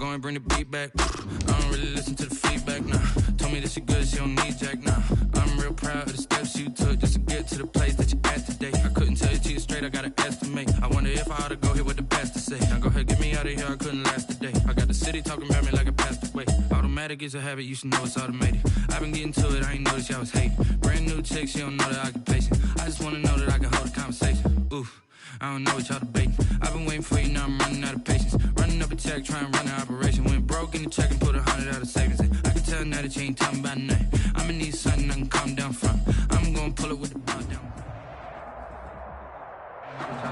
Go and bring the beat back. I don't really listen to the feedback, nah. Told me that she good, she don't need Jack, nah. I'm real proud of the steps you took just to get to the place that you at today. I couldn't tell you to you straight, I gotta estimate. I wonder if I ought to go here with the best to say. Now go ahead, get me out of here, I couldn't last a day. I got the city talking about me like I passed away. Automatic is a habit, you should know it's automated. I've been getting to it, I ain't noticed y'all was hating. Brand new chick, she don't know the occupation. I just wanna know that I can hold a conversation. Oof. I don't know what y'all debating. I've been waiting for you, now I'm running out of patience. Running up a check, trying to run an operation. Went broke in the check and put 100 out of savings in. I can tell now that you ain't talking about nothing. I'ma need something I can calm down from. I'm gonna pull it with the bar down.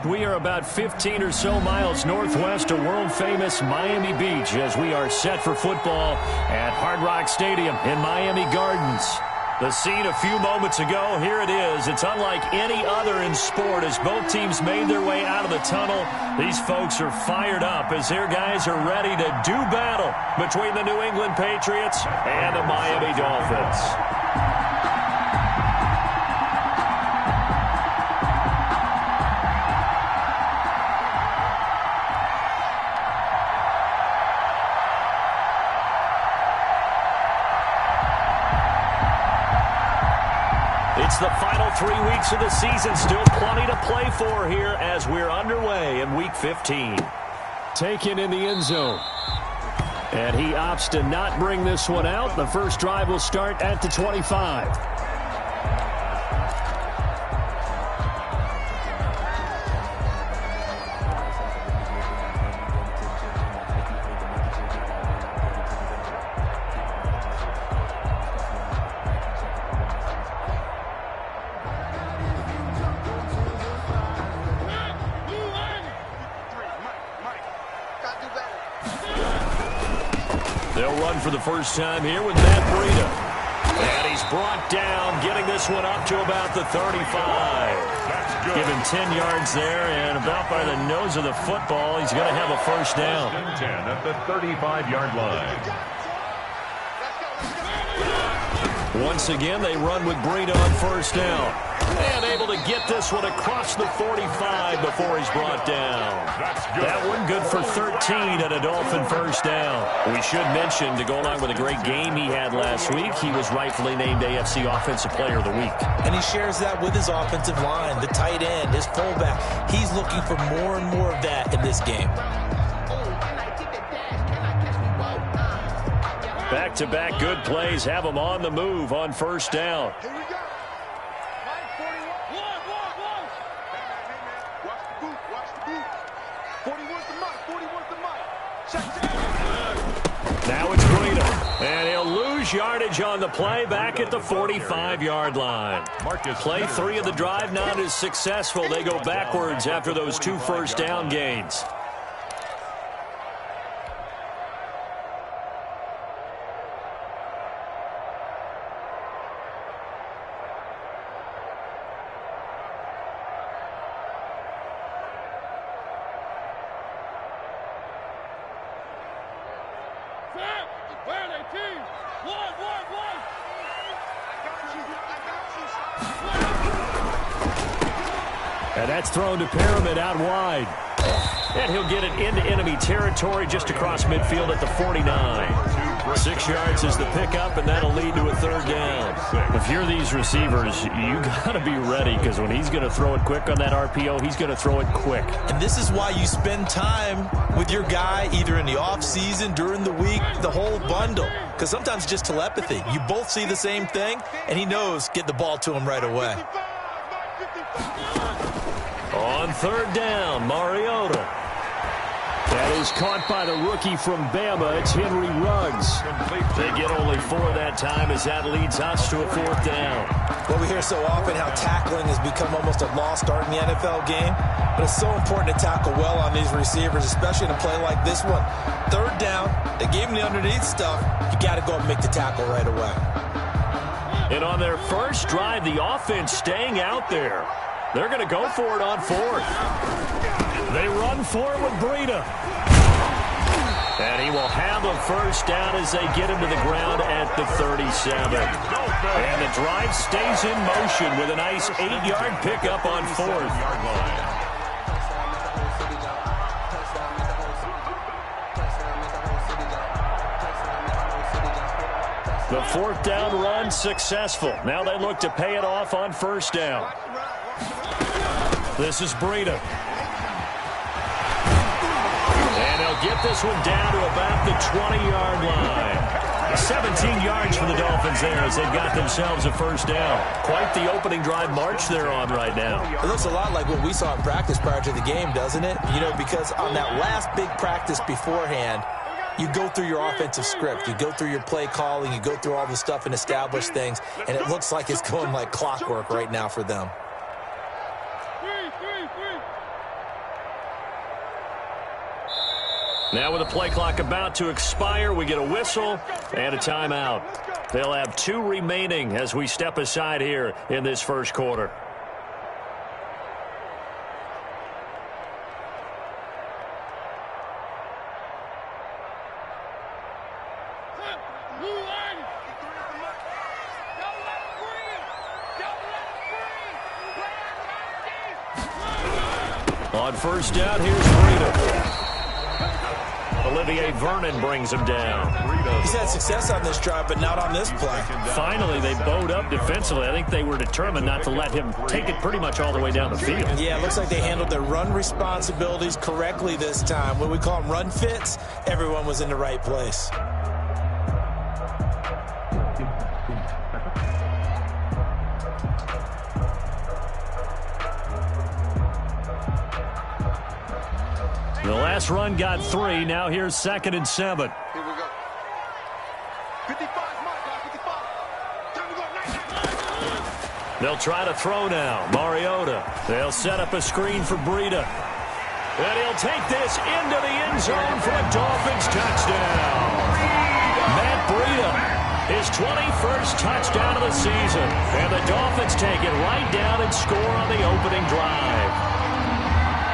We are about 15 or so miles northwest of world-famous Miami Beach as we are set for football at Hard Rock Stadium in Miami Gardens. The scene a few moments ago, here it is. It's unlike any other in sport as both teams made their way out of the tunnel. These folks are fired up as their guys are ready to do battle between the New England Patriots and the Miami Dolphins. It's the final 3 weeks of the season. Still plenty to play for here as we're underway in Week 15. Taken in the end zone. And he opts to not bring this one out. The first drive will start at the 25. They'll run for the first time here with Matt Breida. And he's brought down, getting this one up to about the 35. Given 10 yards there, and about by the nose of the football, he's going to have a first down. 10 at the 35-yard line. Once again, they run with Breida on first down. And able to get this one across the 45 before he's brought down. That one good for 13 at a Dolphin first down. We should mention, to go along with a great game he had last week, he was rightfully named AFC Offensive Player of the Week. And he shares that with his offensive line, the tight end, his fullback. He's looking for more and more of that in this game. Back-to-back good plays have him on the move on first down. Now it's Breida, and he'll lose yardage on the play back at the 45-yard line. Play 3 of the drive not as successful. They go backwards after those 2 first down gains. And that's thrown to Pyramid out wide. And he'll get it into enemy territory just across midfield at the 49. 6 yards is the pickup, and that'll lead to a third down. If you're these receivers, you got to be ready, because when he's going to throw it quick on that RPO, he's going to throw it quick. And this is why you spend time with your guy either in the offseason, during the week, the whole bundle. Because sometimes it's just telepathy. You both see the same thing, and he knows get the ball to him right away. On third down, Mariota. That is caught by the rookie from Bama. It's Henry Ruggs. They get only 4 that time as that leads us to a 4th down. Well, we hear so often how tackling has become almost a lost art in the NFL game. But it's so important to tackle well on these receivers, especially in a play like this one. Third down, they gave him the underneath stuff. You got to go and make the tackle right away. And on their first drive, the offense staying out there. They're going to go for it on 4th. They run for it with Breida. And he will have a first down as they get him to the ground at the 37. And the drive stays in motion with a nice 8-yard pickup on 4th. The fourth down run successful. Now they look to pay it off on first down. This is Breida. And they'll get this one down to about the 20-yard line. 17 yards for the Dolphins there as they've got themselves a first down. Quite the opening drive march they're on right now. It looks a lot like what we saw in practice prior to the game, doesn't it? You know, because on that last big practice beforehand, you go through your offensive script. You go through your play calling. You go through all the stuff and establish things. And it looks like it's going like clockwork right now for them. Now with the play clock about to expire, we get a whistle and a timeout. They'll have 2 remaining as we step aside here in this first quarter. On first down, here's Breida. Olivier Vernon brings him down. He's had success on this drive, but not on this play. Finally, they bowed up defensively. I think they were determined not to let him take it pretty much all the way down the field. Yeah, it looks like they handled their run responsibilities correctly this time. What we call them run fits, everyone was in the right place. The last run got 3. Now here's 2nd and 7. Here we go. 55, mark, 55. Time to go. They'll try to throw now. Mariota. They'll set up a screen for Breida. And he'll take this into the end zone for a Dolphins touchdown. Matt Breida, his 21st touchdown of the season. And the Dolphins take it right down and score on the opening drive.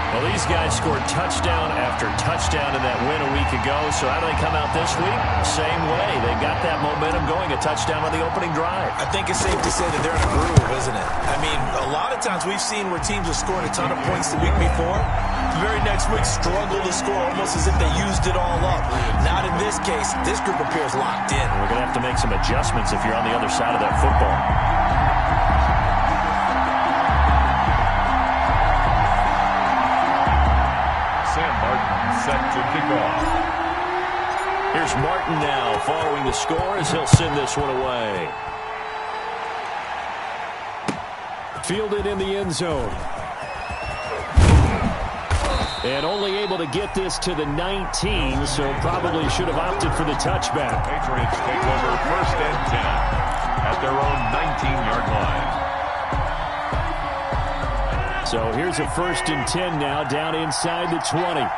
Well, these guys scored touchdown after touchdown in that win a week ago. So how do they come out this week? Same way. They got that momentum going, a touchdown on the opening drive. I think it's safe to say that they're in a groove, isn't it? I mean, a lot of times we've seen where teams have scored a ton of points the week before. The very next week struggle to score almost as if they used it all up. Not in this case. This group appears locked in. We're going to have to make some adjustments if you're on the other side of that football. Set to kick off. Here's Martin now following the score as he'll send this one away. Fielded in the end zone. And only able to get this to the 19, so probably should have opted for the touchback. Patriots take over 1st and 10 at their own 19-yard line. So here's a 1st and 10 now down inside the 20.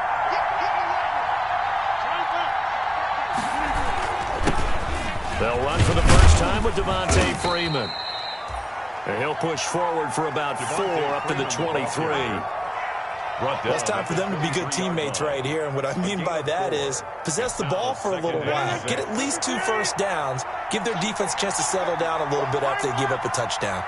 They'll run for the first time with Devontae Freeman. And he'll push forward for about 4 up to the 23. Well, it's time for them to be good teammates right here. And what I mean by that is possess the ball for a little while. Get at least 2 first downs. Give their defense a chance to settle down a little bit after they give up a touchdown.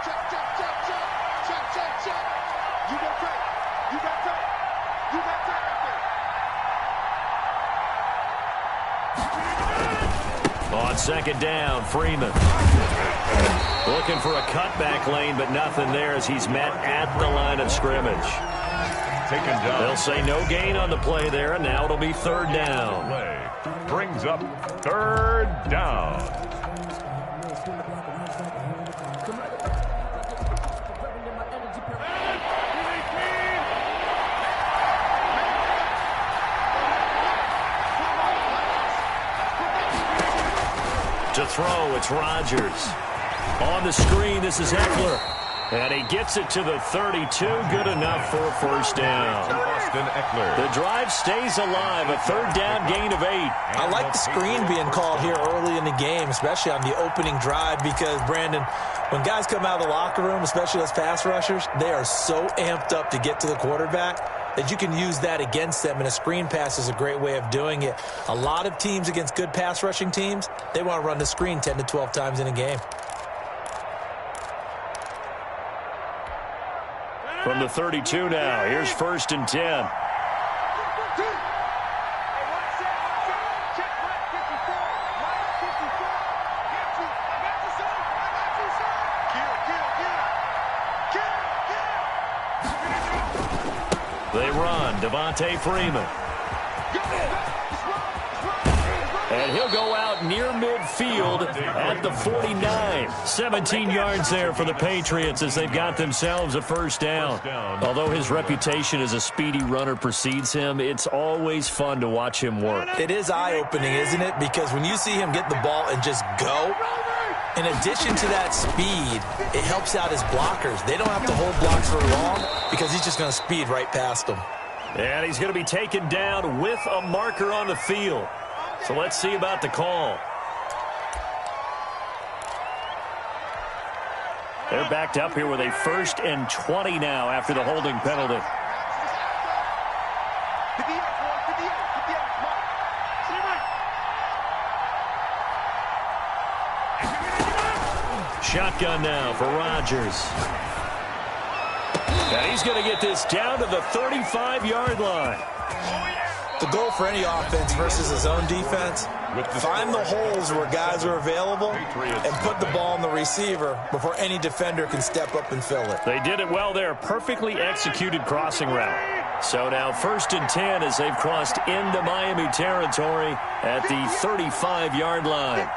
On 2nd down, Freeman. Looking for a cutback lane, but nothing there as he's met at the line of scrimmage. Taken down. They'll say no gain on the play there, and now it'll be 3rd down. Brings up 3rd down. To throw, it's Rodgers. On the screen, this is Eckler. And he gets it to the 32. Good enough for a 1st down. Austin Eckler. The drive stays alive. A 3rd down gain of 8. I like the screen being called here early in the game, especially on the opening drive, because, Brandon, when guys come out of the locker room, especially as pass rushers, they are so amped up to get to the quarterback that you can use that against them, and a screen pass is a great way of doing it. A lot of teams against good pass rushing teams, they want to run the screen 10 to 12 times in a game. From the 32 now, here's 1st and 10. run. Devontae Freeman. And he'll go out near midfield at the 49. 17 yards there for the Patriots as they've got themselves a first down. Although his reputation as a speedy runner precedes him, it's always fun to watch him work. It is eye-opening, isn't it? Because when you see him get the ball and just go, in addition to that speed, it helps out his blockers. They don't have to hold blocks for long because he's just going to speed right past them. And he's going to be taken down with a marker on the field. So let's see about the call. They're backed up here with a 1st and 20 now after the holding penalty. Shotgun now for Rodgers. And he's going to get this down to the 35-yard line. The goal for any offense versus his own defense, find the holes where guys are available and put the ball on the receiver before any defender can step up and fill it. They did it well there. Perfectly executed crossing route. So now 1st and 10 as they've crossed into Miami territory at the 35-yard line.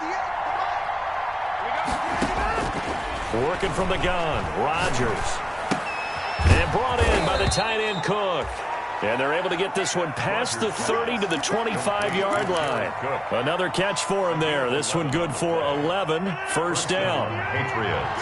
Working from the gun, Rodgers. And brought in by the tight end Cook. And they're able to get this one past the 30 to the 25-yard line. Another catch for him there. This one good for 11. First down. Patriots.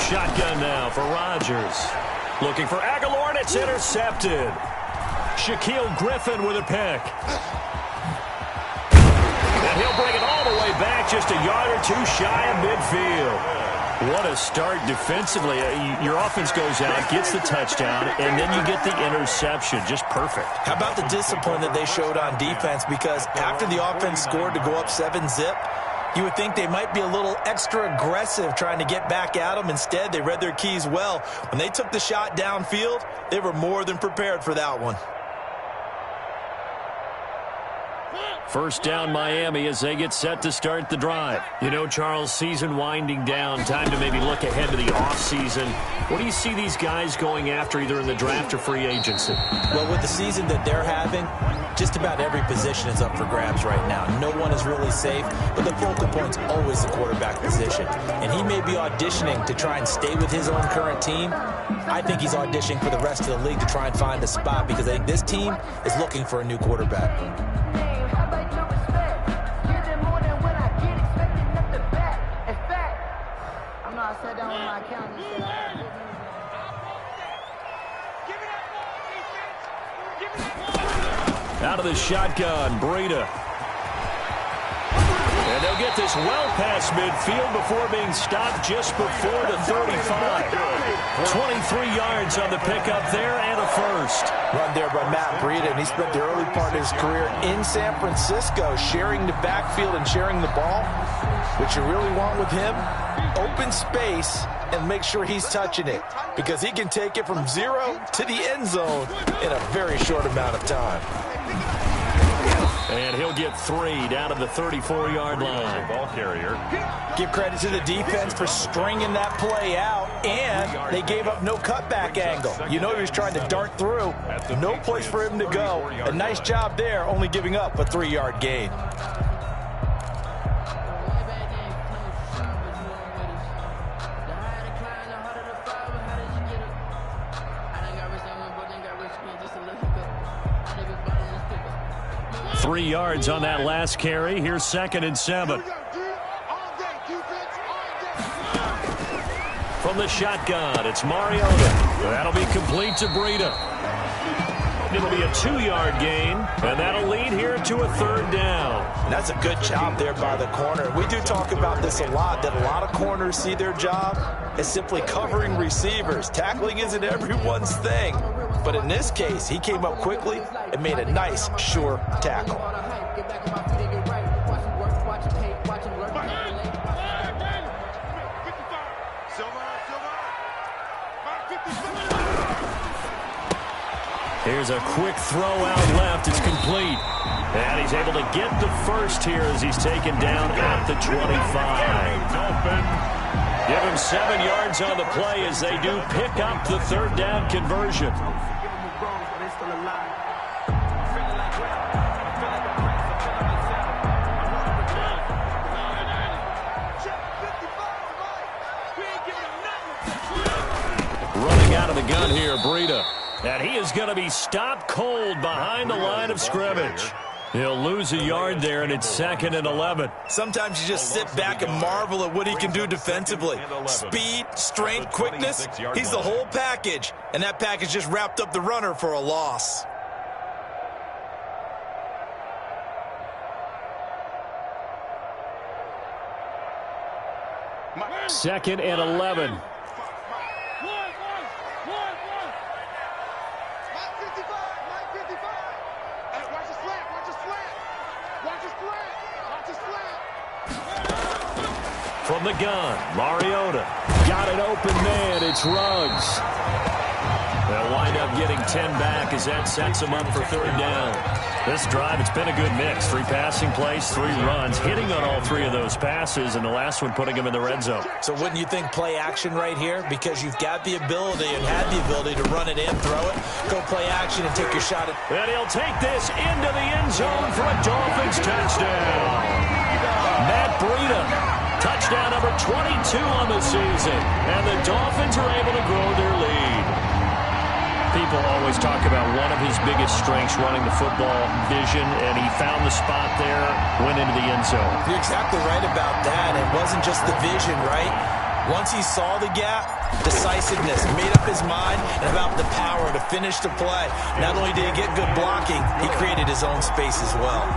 Shotgun now for Rodgers. Looking for Aguilar, and it's intercepted. Shaquille Griffin with a pick. And he'll bring it all the way back, just a yard or two shy of midfield. What a start defensively. Your offense goes out, gets the touchdown, and then you get the interception. Just perfect. How about the discipline that they showed on defense? Because after the offense scored to go up 7-zip, you would think they might be a little extra aggressive trying to get back at them. Instead, they read their keys well. When they took the shot downfield, they were more than prepared for that one. First down Miami as they get set to start the drive. You know, Charles, season winding down, time to maybe look ahead to the offseason. What do you see these guys going after either in the draft or free agency? Well, with the season that they're having, just about every position is up for grabs right now. No one is really safe, but the focal point's always the quarterback position. And he may be auditioning to try and stay with his own current team. I think he's auditioning for the rest of the league to try and find a spot because I think this team is looking for a new quarterback. Out of the shotgun, Breida. And they'll get this well past midfield before being stopped just before the 35. 23 yards on the pickup there and a first. Run there by Matt Breida, and he spent the early part of his career in San Francisco sharing the backfield and sharing the ball. What you really want with him, open space and make sure he's touching it because he can take it from 0 to the end zone in a very short amount of time. And he'll get 3 down to the 34-yard line. Ball carrier. Give credit to the defense for stringing that play out, and they gave up no cutback angle. You know he was trying to dart through. No place for him to go. A nice job there, only giving up a 3-yard gain. Three yards on that last carry. Here's 2nd and 7. From the shotgun, it's Mariota. That'll be complete to Breida. It'll be a 2-yard gain, and that'll lead here to a 3rd down. And that's a good job there by the corner. We do talk about this a lot, that a lot of corners see their job as simply covering receivers. Tackling isn't everyone's thing. But in this case, he came up quickly and made a nice, sure tackle. Here's a quick throw out left. It's complete. And he's able to get the first here as he's taken down at the 25. Give him 7 yards on the play as they do pick up the third down conversion. Running out of the gun here, Breida. And he is going to be stopped cold behind the line of scrimmage. He'll lose a yard there, and it's 2nd and 11. Sometimes you just sit back and marvel at what he can do defensively. Speed, strength, quickness, he's the whole package. And that package just wrapped up the runner for a loss. Second and 11. From the gun, Mariota. Got an open man. It's Ruggs. They'll wind up getting 10 back as that sets them up for third down. This drive, it's been a good mix. 3 passing plays, 3 runs, hitting on all 3 of those passes, and the last one putting them in the red zone. So wouldn't you think play action right here? Because you've got the ability and had the ability to run it in, throw it, go play action and take your shot at. And he'll take this into the end zone for a Dolphins touchdown. Matt Breida. Touchdown number 22 on the season. And the Dolphins are able to grow their lead. People always talk about one of his biggest strengths running the football, vision, and he found the spot there, went into the end zone. You're exactly right about that. It wasn't just the vision, right? Once he saw the gap, decisiveness, made up his mind, and about the power to finish the play. Not only did he get good blocking, he created his own space as well.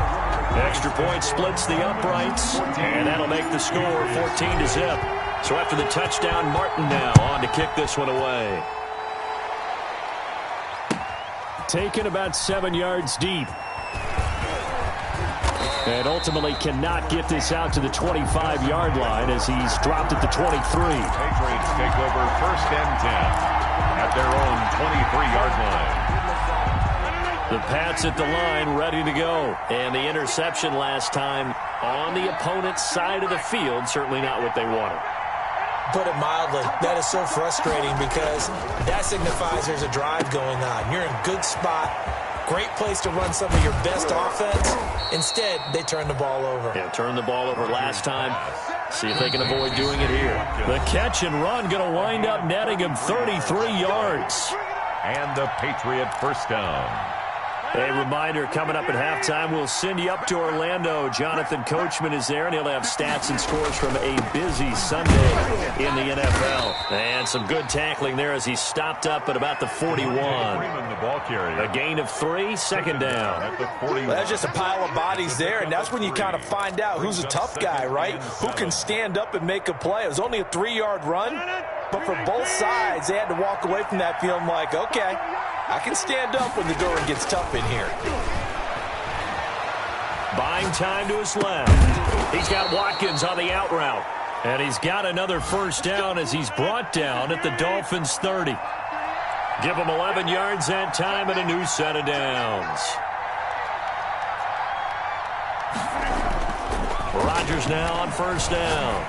Extra point splits the uprights, and that'll make the score 14-0. So after the touchdown, Martin now on to kick this one away. Taken about 7 yards deep. And ultimately cannot get this out to the 25-yard line as he's dropped at the 23. Patriots take over 1st and 10 at their own 23-yard line. The Pats at the line, ready to go. And the interception last time on the opponent's side of the field, certainly not what they wanted. Put it mildly, that is so frustrating because that signifies there's a drive going on. You're in a good spot, great place to run some of your best offense. Instead, they turn the ball over. Yeah, turned the ball over last time. See if they can avoid doing it here. The catch and run going to wind up netting him 33 yards. And the Patriot first down. A reminder, coming up at halftime, we'll send you up to Orlando. Jonathan Coachman is there, and he'll have stats and scores from a busy Sunday in the NFL. And some good tackling there as he stopped up at about the 41. A gain of 3, 2nd down. Well, that's just a pile of bodies there, and that's when you kind of find out who's a tough guy, right? Who can stand up and make a play. It was only a 3-yard run, but for both sides, they had to walk away from that feeling like, okay, I can stand up when the going gets tough in here. Buying time to his left. He's got Watkins on the out route. And he's got another first down as he's brought down at the Dolphins' 30. Give him 11 yards that time and a new set of downs. Rodgers now on first down.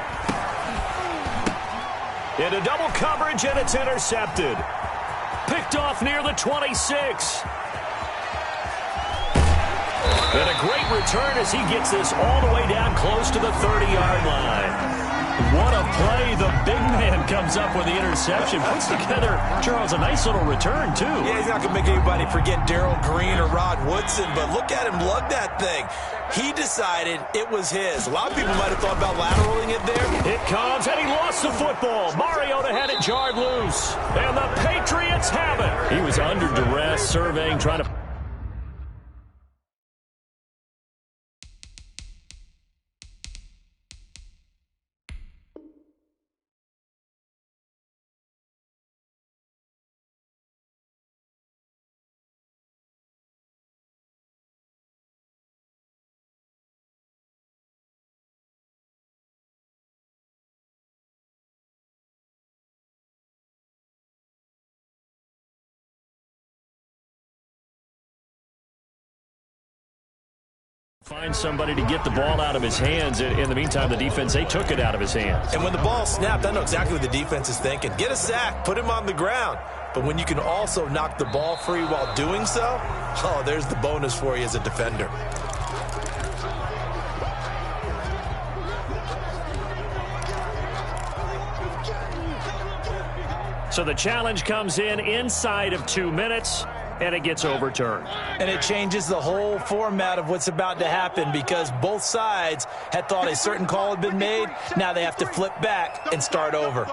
Into double coverage, and it's intercepted. Picked off near the 26. And a great return as he gets this all the way down close to the 30-yard line. What a play. The big man comes up with the interception. Puts together, Charles, a nice little return, too. Yeah, he's not going to make anybody forget Darrell Green or Rod Woodson, but look at him lug that thing. He decided it was his. A lot of people might have thought about lateraling it there. It comes, and he lost the football. Mariota had it jarred loose. And the Patriots have it. He was under duress, surveying, trying to Find somebody to get the ball out of his hands. In the meantime, the defense, they took it out of his hands. And when the ball snapped, I know exactly what the defense is thinking. Get a sack, put him on the ground. But when you can also knock the ball free while doing so, oh, there's the bonus for you as a defender. So the challenge comes in inside of 2 minutes, and it gets overturned. And it changes the whole format of what's about to happen because both sides had thought a certain call had been made. Now they have to flip back and start over.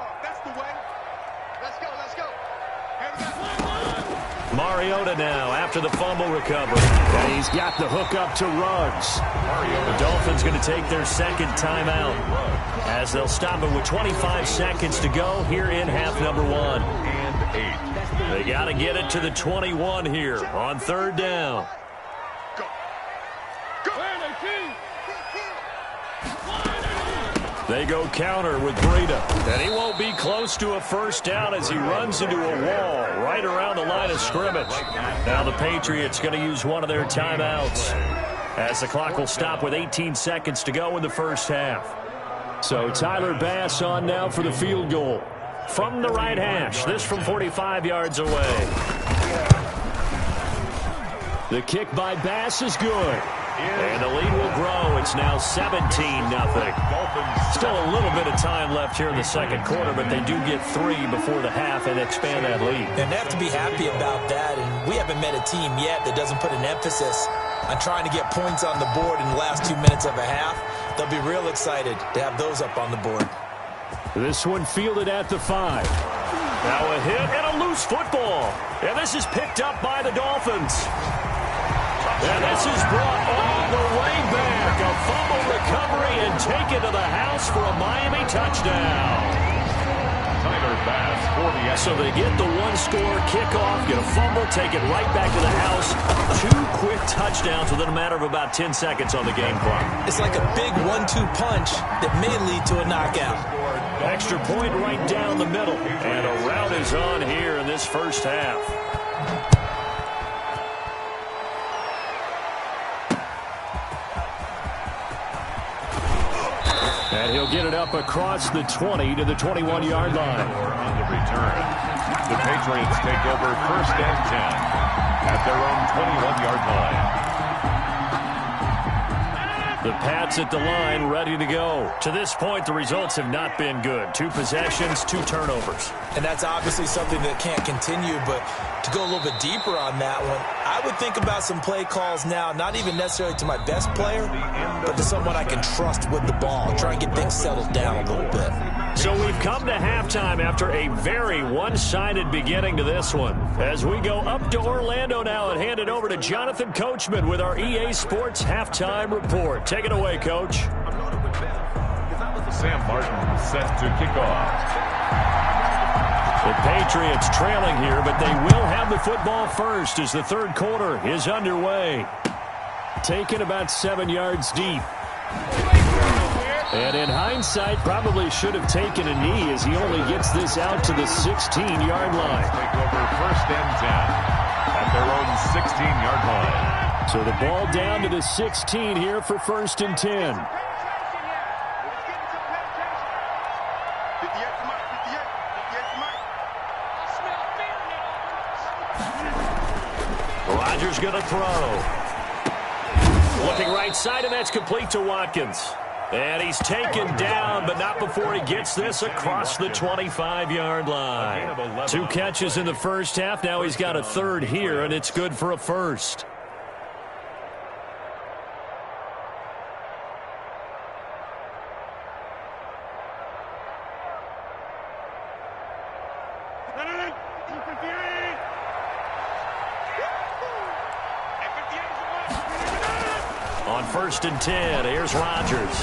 Mariota now after the fumble recovery. And he's got the hook up to Ruggs. The Dolphins going to take their second timeout as they'll stop it with 25 seconds to go here in half number 1. And 8. They got to get it to the 21 here on third down. They go counter with Breida. And he won't be close to a first down as he runs into a wall right around the line of scrimmage. Now the Patriots going to use one of their timeouts as the clock will stop with 18 seconds to go in the first half. So Tyler Bass on now for the field goal. From the right hash, this from 45 yards away. The kick by Bass is good. And the lead will grow. It's now 17-0. Still a little bit of time left here in the second quarter, but they do get 3 before the half and expand that lead. And they have to be happy about that. And we haven't met a team yet that doesn't put an emphasis on trying to get points on the board in the last 2 minutes of a half. They'll be real excited to have those up on the board. This one fielded at the 5. Now a hit and a loose football. And this is picked up by the Dolphins. And this is brought all the way back. A fumble recovery and taken to the house for a Miami touchdown. Tyler Bass for the extra. So they get the one-score kickoff, get a fumble, take it right back to the house. 2 quick touchdowns within a matter of about 10 seconds on the game clock. It's like a big 1-2 punch that may lead to a knockout. Extra point right down the middle. And a rout is on here in this first half. And he'll get it up across the 20 to the 21-yard line. On the return, the Patriots take over first and 10 at their own 21-yard line. The Pats at the line, ready to go. To this point, the results have not been good. 2 possessions, 2 turnovers. And that's obviously something that can't continue, but to go a little bit deeper on that one, I would think about some play calls now, not even necessarily to my best player, but to someone I can trust with the ball. Try and get things settled down a little bit. So we've come to halftime after a very one-sided beginning to this one. As we go up to Orlando now and hand it over to Jonathan Coachman with our EA Sports Halftime Report. Take it away, Coach. Sam Martin set to kick off. The Patriots trailing here, but they will have the football first as the third quarter is underway. Taken about 7 yards deep. And in hindsight, probably should have taken a knee as he only gets this out to the 16-yard line. Take over first and 10 at their own 16-yard line. So the ball down to the 16 here for first and 10. Rodgers going to throw. Looking right side, and that's complete to Watkins. And he's taken down, but not before he gets this across the 25-yard line. 2 catches in the first half. Now he's got a third here, and it's good for a first. On first and 10, here's Rodgers.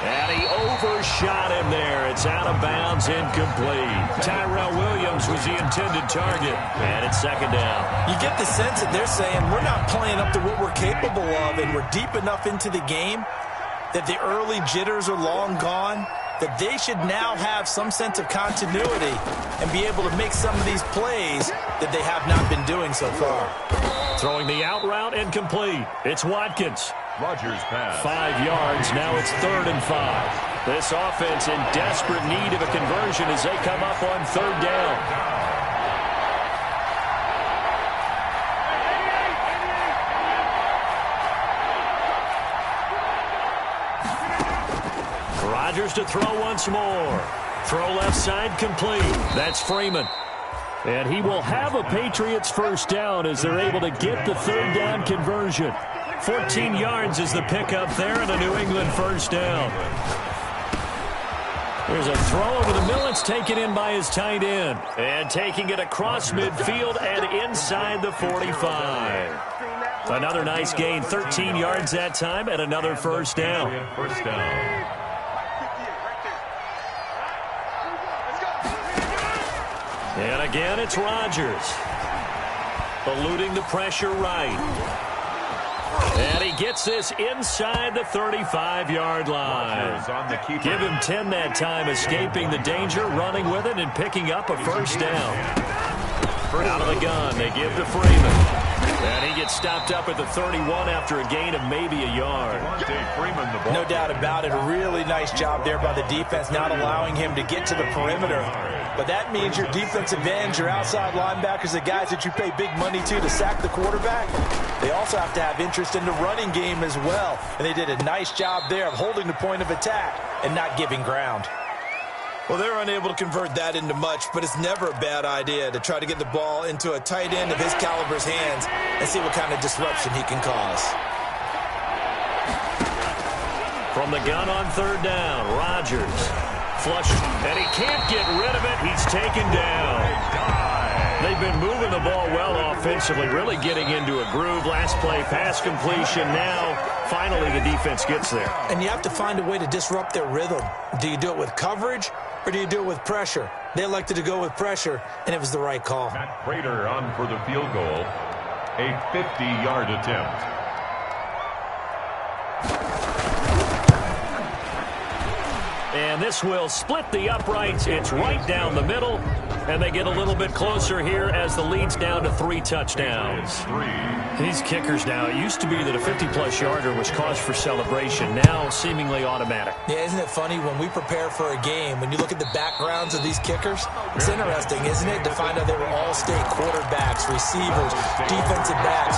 And he overshot him there. It's out of bounds, incomplete. Tyrell Williams was the intended target. And it's second down. You get the sense that they're saying we're not playing up to what we're capable of, and we're deep enough into the game that the early jitters are long gone. that they should now have some sense of continuity and be able to make some of these plays that they have not been doing so far. Throwing the out route and complete. It's Watkins. Rodgers pass. 5 yards. Now it's 3rd and 5. This offense in desperate need of a conversion as they come up on 3rd down. Rodgers to throw once more. Throw left side complete. That's Freeman. And he will have a Patriots first down as they're able to get the 3rd down conversion. 14 yards is the pickup there and a New England first down. There's a throw over the middle. It's taken in by his tight end. And taking it across midfield and inside the 45. Another nice gain. 13 yards that time and another first down. First down. And again, it's Rodgers. Eluding the pressure right. And he gets this inside the 35-yard line. Give him 10 that time, escaping the danger, running with it, and picking up a first down. Out of the gun, they give to Freeman. And he gets stopped up at the 31 after a gain of maybe a yard. No doubt about it. A really nice job there by the defense, not allowing him to get to the perimeter. But that means your defensive ends, your outside linebackers, the guys that you pay big money to sack the quarterback, they also have to have interest in the running game as well. And they did a nice job there of holding the point of attack and not giving ground. Well, they're unable to convert that into much, but it's never a bad idea to try to get the ball into a tight end of his caliber's hands and see what kind of disruption he can cause. From the gun on 3rd down, Rodgers flushed, and he can't get rid of it. He's taken down. They've been moving the ball well offensively, really getting into a groove. Last play, pass completion. Now, finally, the defense gets there. And you have to find a way to disrupt their rhythm. Do you do it with coverage, or do you do it with pressure? They elected to go with pressure, and it was the right call. Matt Prater on for the field goal. A 50-yard attempt. And this will split the uprights. It's right down the middle. And they get a little bit closer here as the lead's down to 3 touchdowns. These kickers now, it used to be that a 50-plus yarder was cause for celebration. Now seemingly automatic. Yeah, isn't it funny when we prepare for a game, when you look at the backgrounds of these kickers, it's interesting, isn't it, to find out they were all-state quarterbacks, receivers, defensive backs,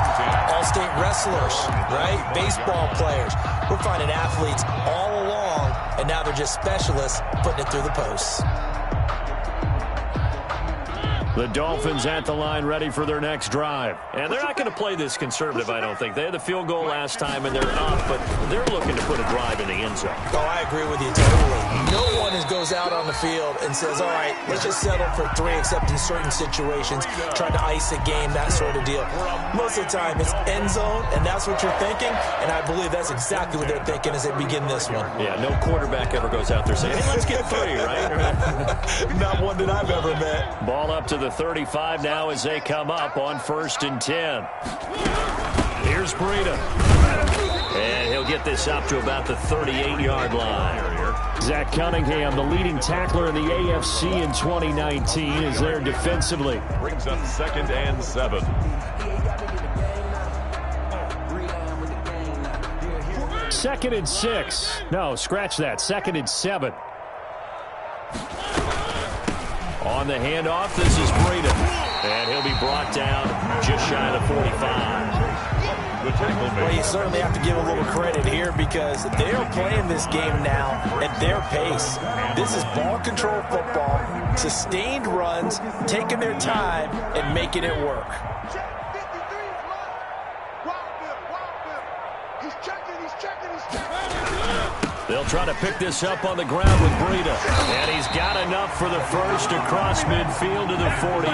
all-state wrestlers, right? Baseball players. We're finding athletes all along, and now they're just specialists putting it through the posts. The Dolphins at the line ready for their next drive. And they're not going to play this conservative, I don't think. They had the field goal last time, and they're up, but they're looking to put a drive in the end zone. Oh, I agree with you totally. No one goes out on the field and says, all right, let's just settle for 3, except in certain situations, trying to ice a game, that sort of deal. Most of the time, it's end zone, and that's what you're thinking, and I believe that's exactly what they're thinking as they begin this one. Yeah, no quarterback ever goes out there saying, hey, let's get 3, right? Not one that I've ever met. Ball up to the 35 now as they come up on 1st and 10. Here's Breida. And he'll get this up to about the 38-yard line. Zach Cunningham, the leading tackler in the AFC in 2019, is there defensively. Brings up 2nd and 7. Second and 6. No, scratch that. 2nd and 7. On the handoff, this is Breida. And he'll be brought down just shy of the 45. Well, you certainly have to give a little credit here because they are playing this game now at their pace. This is ball control football, sustained runs, taking their time, and making it work. They'll try to pick this up on the ground with Breida. And he's got enough for the first across midfield to the 48.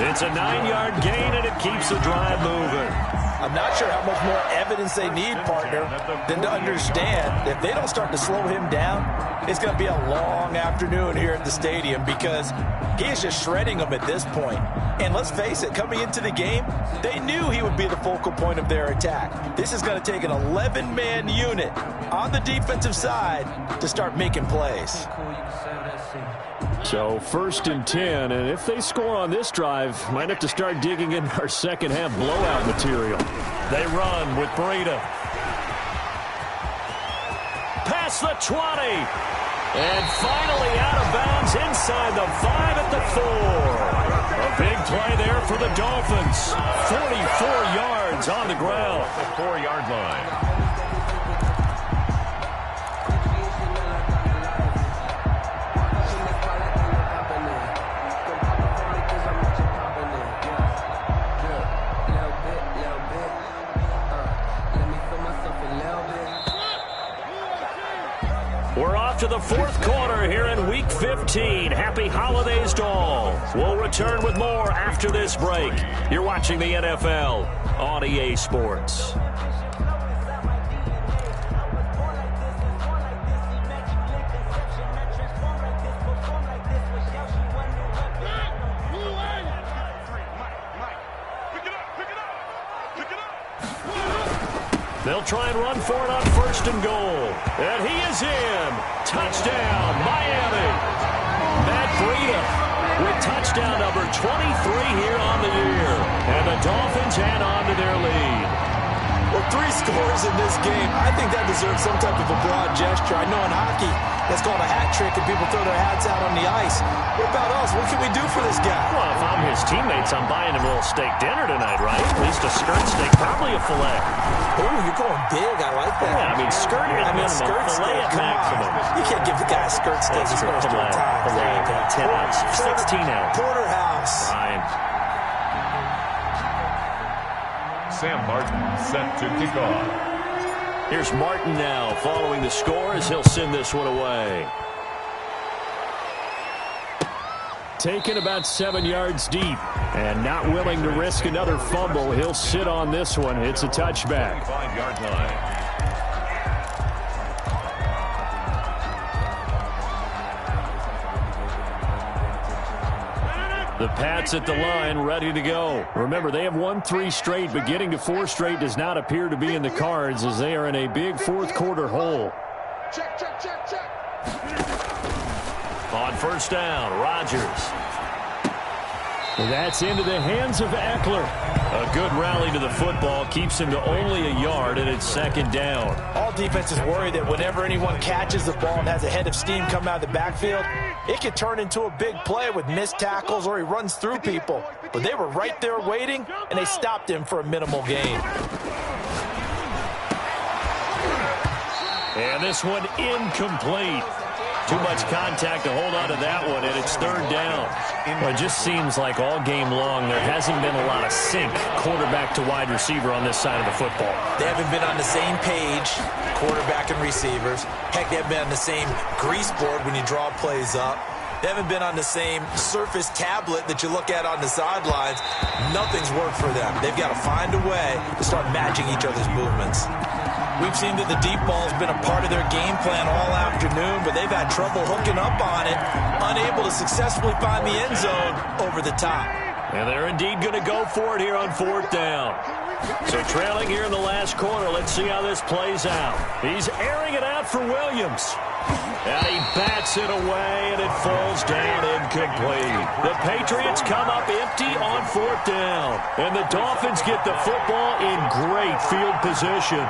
It's a 9-yard gain, and it keeps the drive moving. I'm not sure how much more evidence they need, partner, than to understand that if they don't start to slow him down, it's going to be a long afternoon here at the stadium because he is just shredding them at this point. And let's face it, coming into the game, they knew he would be the focal point of their attack. This is going to take an 11-man unit on the defensive side to start making plays. So 1st and 10, and if they score on this drive, might have to start digging in our second half blowout material. They run with Breida. Past the 20. And finally out of bounds inside the 5 at the 4. A big play there for the Dolphins. 44 yards on the ground. The 4-yard line. We're off to the 4th quarter here in Week 15. Happy holidays to all. We'll return with more after this break. You're watching the NFL on EA Sports. They'll try and run for it on 1st and goal. And he is in. Touchdown, Miami. Matt Breida with touchdown number 23 here on the year. And the Dolphins hang on to their lead. Well, 3 scores in this game. I think that deserves some type of a broad gesture. I know in hockey, that's called a hat trick, and people throw their hats out on the ice. What about us? What can we do for this guy? Well, if I'm his teammates, I'm buying him a little steak dinner tonight, right? At least a skirt steak, probably a filet. Oh, you're going big. I like that. Yeah, I mean, skirt at minimum, skirt filet steak, at maximum. You can't give the guy a skirt steak. He's going to start time. Filet, 10 ounce, 16 ounce. Porterhouse. Fine. Sam Martin set to kick off. Here's Martin now following the score as he'll send this one away. Taken about 7 yards deep and not willing to risk another fumble. He'll sit on this one. It's a touchback. 5-yard line. The Pats at the line, ready to go. Remember, they have won 3 straight, but getting to 4 straight does not appear to be in the cards as they are in a big 4th quarter hole. Check, check, check, check. On 1st down, Rodgers. That's into the hands of Eckler. A good rally to the football keeps him to only a yard, and it's 2nd down. All defenses worry that whenever anyone catches the ball and has a head of steam come out of the backfield, it could turn into a big play with missed tackles or he runs through people. But they were right there waiting, and they stopped him for a minimal gain. And this one incomplete. Too much contact to hold on to that one, and it's 3rd down. Well, it just seems like all game long there hasn't been a lot of sync quarterback to wide receiver on this side of the football. They haven't been on the same page, quarterback and receivers. Heck, they haven't been on the same grease board when you draw plays up. They haven't been on the same surface tablet that you look at on the sidelines. Nothing's worked for them. They've got to find a way to start matching each other's movements. We've seen that the deep ball's been a part of their game plan all afternoon, but they've had trouble hooking up on it, unable to successfully find the end zone over the top. And they're indeed going to go for it here on 4th down. So trailing here in the last quarter, let's see how this plays out. He's airing it out for Williams. And he bats it away, and it falls down incomplete. The Patriots come up empty on 4th down. And the Dolphins get the football in great field position.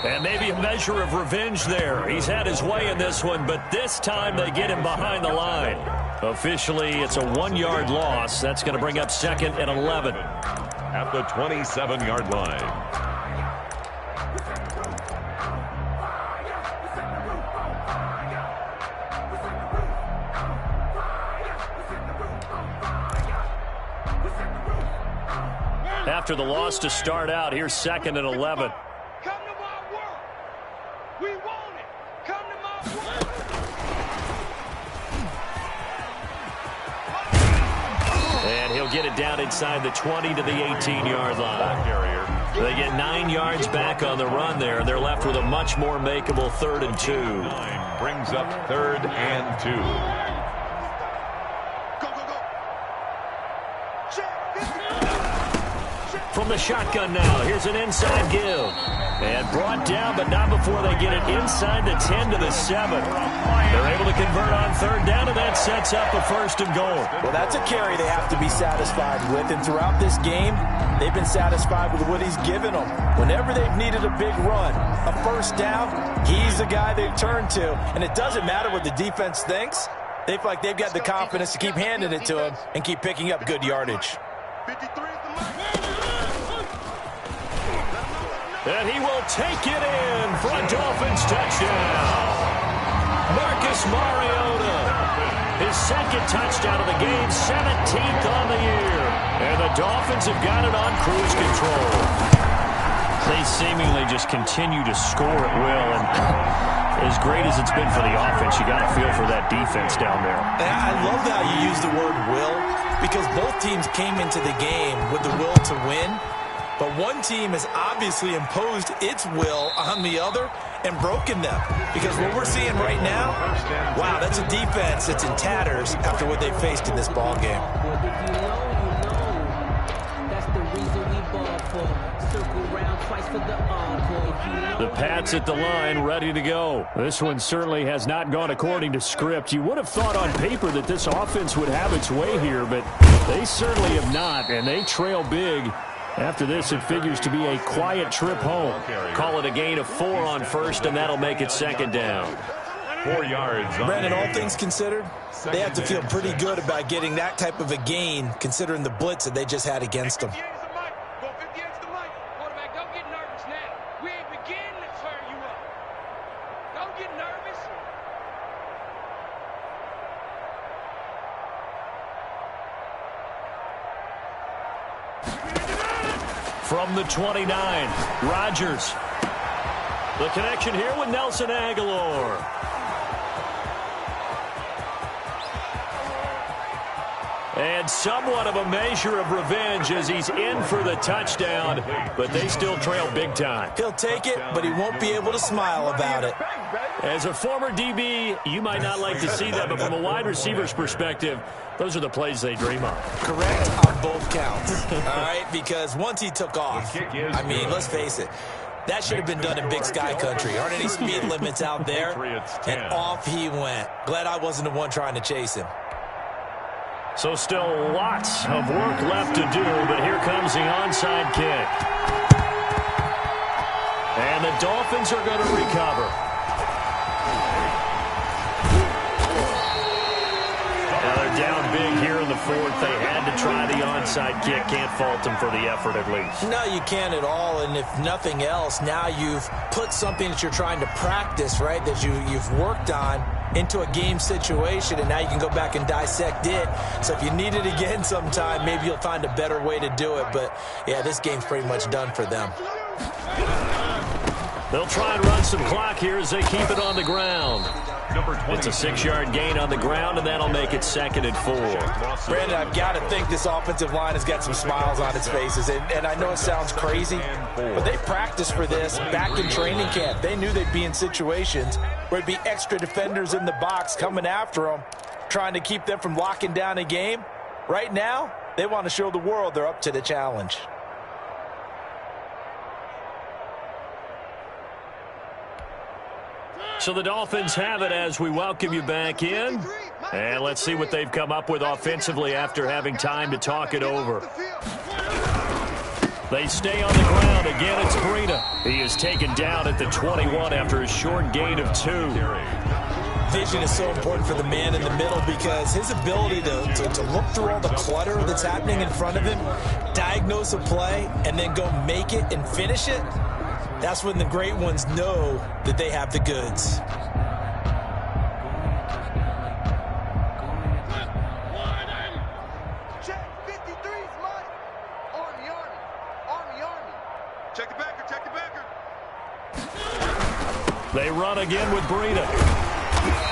And maybe a measure of revenge there. He's had his way in this one, but this time they get him behind the line. Officially, it's a 1-yard loss. That's going to bring up 2nd and 11. At the 27-yard line. After the loss to start out, here's 2nd and 11. Come to my world. We want it. Come to my world. And he'll get it down inside the 20 to the 18-yard line. They get 9 yards back on the run there. They're left with a much more makeable 3rd and 2. Brings up 3rd and 2. Go, go, go. Check. From the shotgun now, here's an inside give. And brought down, but not before they get it inside the 10 to the 7. They're able to convert on 3rd down, and that sets up a 1st and goal. Well, that's a carry they have to be satisfied with. And throughout this game, they've been satisfied with what he's given them. Whenever they've needed a big run, a 1st down, he's the guy they've turned to. And it doesn't matter what the defense thinks. They feel like they've got the confidence to keep handing it to him and keep picking up good yardage. 53 is the line. And he will take it in for a Dolphins touchdown. Marcus Mariota, his 2nd touchdown of the game, 17th on the year. And the Dolphins have got it on cruise control. They seemingly just continue to score at will. And as great as it's been for the offense, you got to feel for that defense down there. And I love how you use the word will, because both teams came into the game with the will to win. But one team has obviously imposed its will on the other and broken them. Because what we're seeing right now, wow, that's a defense that's in tatters after what they faced in this ball game. The Pats at the line, ready to go. This one certainly has not gone according to script. You would have thought on paper that this offense would have its way here, but they certainly have not, and they trail big. After this, it figures to be a quiet trip home. Call it a gain of 4 on 1st, and that'll make it 2nd down. 4 yards. Brandon, all things considered, they have to feel pretty good about getting that type of a gain, considering the blitz that they just had against them. Go 50 against the mic. Quarterback, don't get nervous now. We ain't beginning to turn you up. Don't get nervous. From the 29, Rodgers. The connection here with Nelson Aguilar. And somewhat of a measure of revenge as he's in for the touchdown, but they still trail big time. He'll take it, but he won't be able to smile about it. As a former DB, you might not like to see that, but from a wide receiver's perspective, those are the plays they dream of. Correct on both counts, all right? Because once he took off, I mean, let's face it, that should have been done in Big Sky Country. Aren't any speed limits out there? And off he went. Glad I wasn't the one trying to chase him. So still lots of work left to do, but here comes the onside kick. And the Dolphins are going to recover. Now they're down big here in the 4th. They had to try the onside kick. Can't fault them for the effort at least. No, you can't at all. And if nothing else, now you've put something that you're trying to practice, right, that you've worked on into a game situation, and now you can go back and dissect it. So if you need it again sometime, maybe you'll find a better way to do it. But, yeah, this game's pretty much done for them. They'll try and run some clock here as they keep it on the ground. It's a 6-yard gain on the ground, and that'll make it 2nd and 4. Brandon, I've got to think this offensive line has got some smiles on its faces. And I know it sounds crazy, but they practiced for this back in training camp. They knew they'd be in situations where there'd be extra defenders in the box coming after them, trying to keep them from locking down a game. Right now, they want to show the world they're up to the challenge. So the Dolphins have it as we welcome you back in. And let's see what they've come up with offensively after having time to talk it over. They stay on the ground. Again, it's Breida. He is taken down at the 21 after a short gain of 2. Vision is so important for the man in the middle because his ability to look through all the clutter that's happening in front of him, diagnose a play, and then go make it and finish it, that's when the great ones know that they have the goods. Check 53's money on Check the backer, check the backer. They run again with Breida.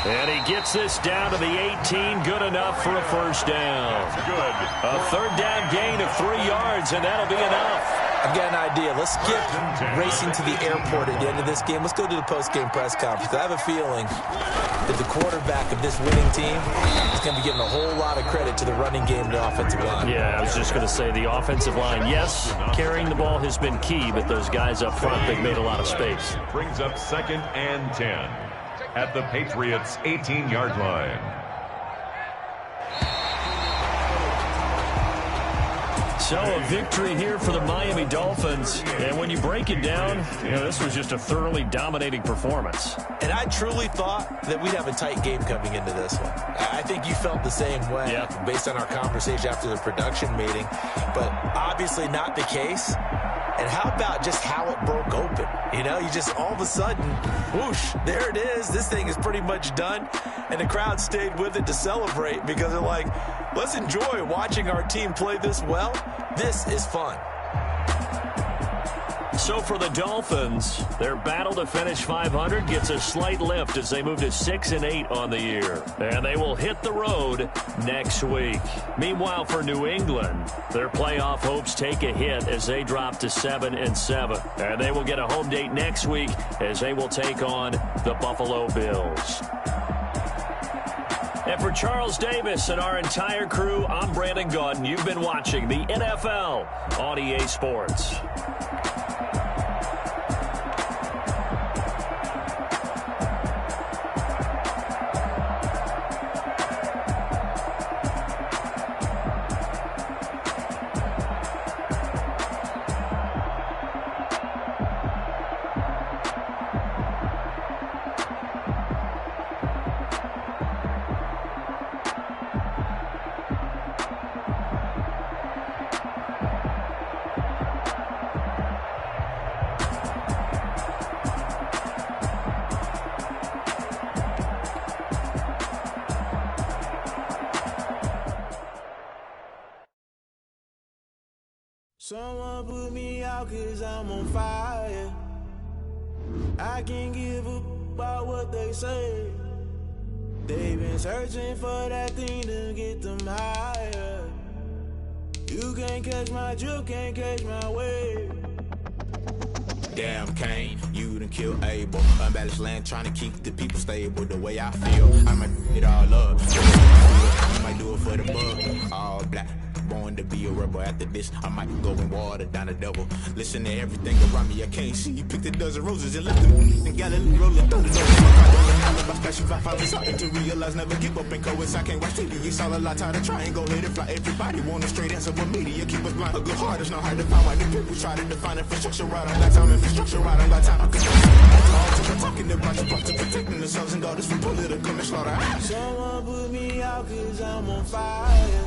And he gets this down to the 18, good enough for a first down. Good. A third down gain of 3 yards, and that'll be enough. I've got an idea. Let's skip racing to the airport at the end of this game. Let's go to the post-game press conference. I have a feeling that the quarterback of this winning team is going to be giving a whole lot of credit to the running game and the offensive line. Yeah, I was just going to say the offensive line, yes, carrying the ball has been key, but those guys up front, they've made a lot of space. Brings up 2nd and 10 at the Patriots' 18-yard line. So a victory here for the Miami Dolphins. And when you break it down, this was just a thoroughly dominating performance. And I truly thought that we'd have a tight game coming into this one. I think you felt the same way based on our conversation after the production meeting. But obviously not the case. And how about just how it broke open? You just all of a sudden, whoosh, there it is. This thing is pretty much done. And the crowd stayed with it to celebrate because they're like, let's enjoy watching our team play this well. This is fun. So for the Dolphins, their battle to finish 500 gets a slight lift as they move to 6-8 on the year. And they will hit the road next week. Meanwhile, for New England, their playoff hopes take a hit as they drop to 7-7. And they will get a home date next week as they will take on the Buffalo Bills. And for Charles Davis and our entire crew, I'm Brandon Gaudin. You've been watching the NFL on EA Sports. Someone put me out 'cause I'm on fire. I can't give up about what they say. They've been searching for that thing to get them higher. You can't catch my drift, can't catch my wave. Damn Kane, you done killed Abel. Unbalanced land, trying to keep the people stable. The way I feel, I might it all up. I might do it for the bug. All black, born to be a rebel. After this, I might go and water down the double. Listen to everything around me, I can't see. You picked a dozen roses and left them and Galilee rolling through the door. I'm flashing 5 is starting to realize never give up and cowards. I can't watch TV. It's all a lot time to try and go ahead and fly. Everybody want a straight answer, but media keep us blind. A good heart is not hard to find. Why the people try to define infrastructure right? I got time, infrastructure right. I got time. I can talking about you, to protecting the sons and daughters from political and slaughter. Someone put me out 'cause I'm on fire.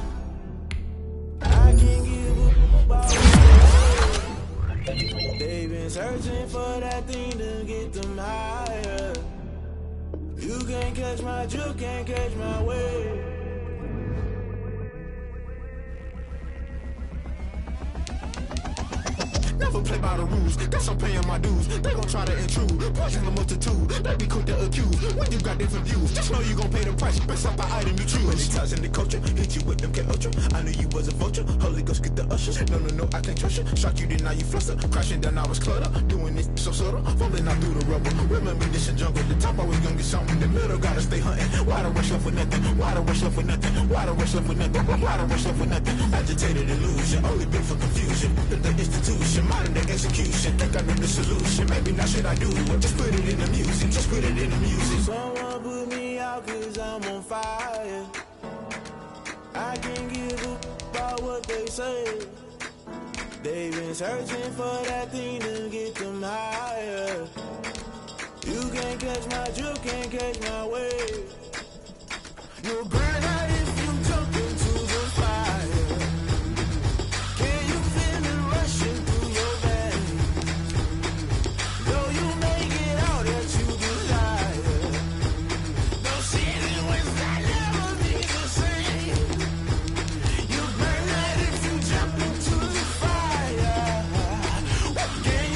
I can't give up about what they say. They've been searching for that thing to get them higher. You can't catch my drift, can't catch my wave. Never play by the rules, guess I'm paying my dues. They gon' try to intrude, poison the multitude. They be quick to accuse, when you got different views. Just know you gon' pay the price, based off the item you choose. When it's ties in the culture, hit you with them K Ultra. I knew you was a vulture, Holy Ghost get the ushers. No, I can't trust you. Shock you, then now you fluster. Crashing down, I was clutter. Doing this so subtle, falling out through the rubble. Remember this a jungle, the top always gonna get something. The middle gotta stay hunting. Why the rush left with nothing? Why the rush left with nothing? Why the rush left with nothing? Why the rush left with nothing? Agitated illusion, only been for confusion. The institution, modern day execution. Think I know the solution. Maybe not should I do it? Just put it in the music. Just put it in the music. Someone put me out 'cause I'm on fire. I can't give up about what they say. They've been searching for that thing to get them higher. You can't catch my drift, can't catch my wave. You'll burn out if you jump into the fire. Can you feel it rushing through your veins? Though you may get out that you desire. No ceiling without never be the same. You burn out if you jump into the fire. Can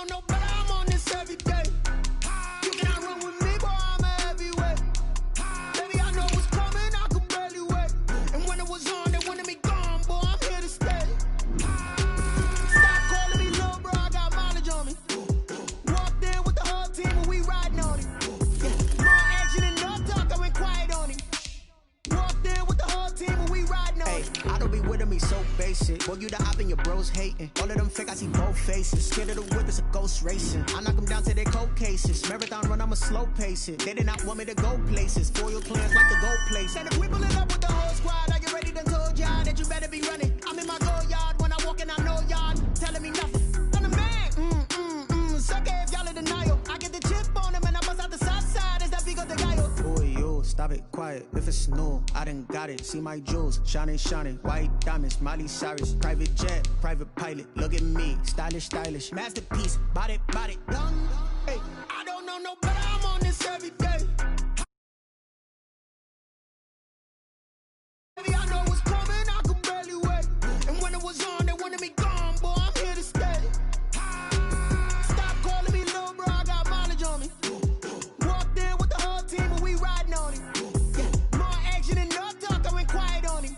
know no better, I'm on this every day. You cannot run with me, boy, I'm a heavyweight. Baby, I know what's coming, I could barely wait. And when it was on, they wanted me gone, boy, I'm here to stay. Stop calling me little bro, I got mileage on me. Walked in with the whole team and we riding on it. More action and no talk, I went quiet on it. Walked in with the whole team and we riding on it. I don't be with me so basic. Boy, you the op and your bros hating. All of them fake, I see both faces. Scared of the whip, it's a ghost racing. I knock them down to their cold cases. Marathon run, I'ma slow pace it. They did not want me to go places. Foil plans like the gold place. And if we pull it up with the whole squad, are you ready? Done told y'all that you better be running. I'm in my go yard when I walk in, I know y'all telling me nothing. I'm the man. Suck it if y'all in denial. I get the chip on them and I bust out the south side. Is that Vigo the guy? Boy, yo, stop it, quiet. If it's new, I done got it. See my jewels, shining, shining. White diamonds, Miley Cyrus. Private jet, private pilot. Look at me, stylish, stylish. Masterpiece, body, done. Hey, I don't know no better, I'm on this every day. Baby, I know what's coming, I could barely wait. And when it was on, they wanted me gone, boy, I'm here to stay. Stop calling me little bro, I got mileage on me. Walked in with the whole team and we riding on it. More action and no talk, I went quiet on it.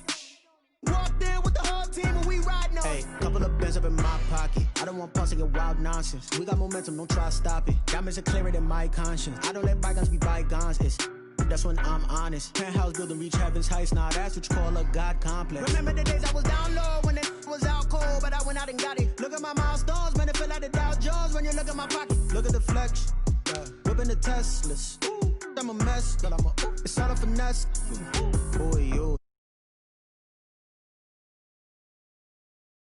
Walked in with the whole team and we riding on it. Hey, couple of bands up in my pocket. I don't want pause to get wild nonsense. We got momentum, don't try to stop it. Diamonds are clearer than my conscience. I don't let bygones be bygones. That's when I'm honest. Penthouse building, reach heaven's heights. Nah, that's what you call a God complex. Remember the days I was down low when it was out cold, but I went out and got it. Look at my milestones, man, it feel like the Dow Jones when you look at my pocket. Look at the flex, whipping the Teslas. I'm a mess, but it's all a finesse. Boy, yo.